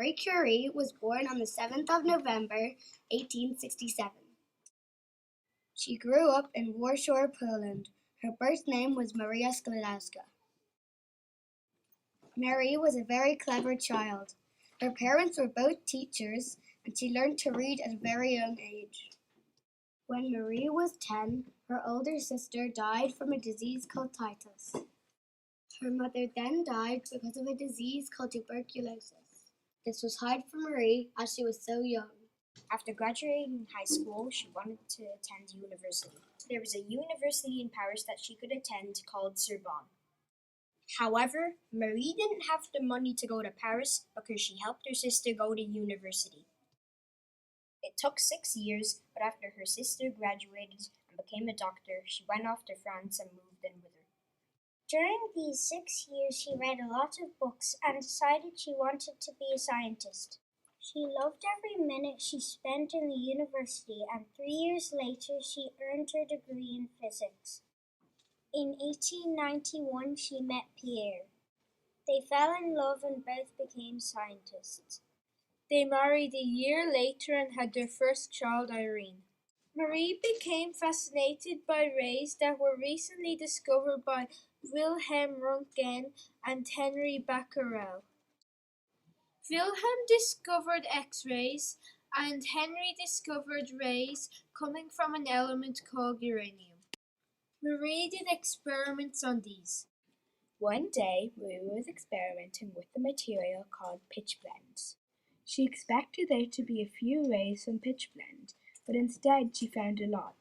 Marie Curie was born on the 7th of November, 1867. She grew up in Warsaw, Poland. Her birth name was Maria Sklodowska. Marie was a very clever child. Her parents were both teachers, and she learned to read at a very young age. When Marie was 10, her older sister died from a disease called typhus. Her mother then died because of a disease called tuberculosis. This was hard for Marie as she was so young. After graduating high school, she wanted to attend university. There was a university in Paris that she could attend called Sorbonne. However, Marie didn't have the money to go to Paris because she helped her sister go to university. It took 6 years, but after her sister graduated and became a doctor, she went off to France and moved in with her. During these 6 years, she read a lot of books and decided she wanted to be a scientist. She loved every minute she spent in the university, and 3 years later, she earned her degree in physics. In 1891, she met Pierre. They fell in love and both became scientists. They married a year later and had their first child, Irene. Marie became fascinated by rays that were recently discovered by Wilhelm Röntgen and Henri Becquerel. Wilhelm discovered X-rays, and Henry discovered rays coming from an element called uranium. Marie did experiments on these. One day, Marie was experimenting with a material called pitchblende. She expected there to be a few rays from pitchblende, but instead she found a lot.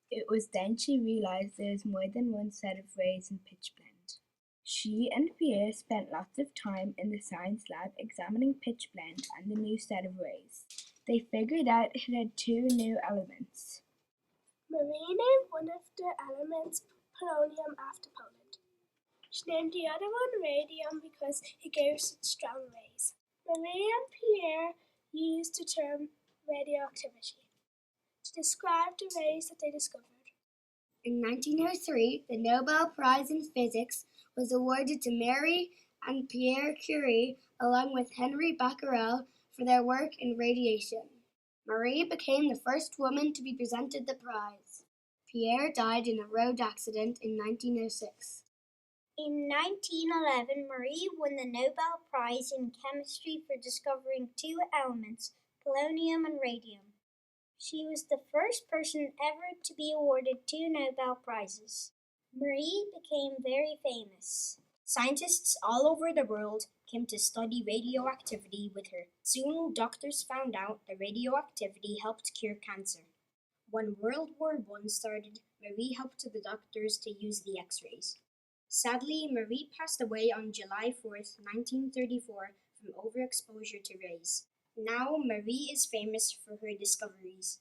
It was then she realized there is more than one set of rays in pitchblende. She and Pierre spent lots of time in the science lab examining pitchblende and the new set of rays. They figured out it had 2 new elements. Marie named one of the elements polonium after Poland. She named the other one radium because it gave such strong rays. Marie and Pierre used the term radioactivity to describe the rays that they discovered. In 1903, the Nobel Prize in Physics was awarded to Marie and Pierre Curie along with Henri Becquerel for their work in radiation. Marie became the first woman to be presented the prize. Pierre died in a road accident in 1906. In 1911, Marie won the Nobel Prize in Chemistry for discovering 2 elements, polonium and radium. She was the first person ever to be awarded 2 Nobel Prizes. Marie became very famous. Scientists all over the world came to study radioactivity with her. Soon, doctors found out that radioactivity helped cure cancer. When World War I started, Marie helped the doctors to use the X-rays. Sadly, Marie passed away on July 4th, 1934 from overexposure to rays. Now, Marie is famous for her discoveries.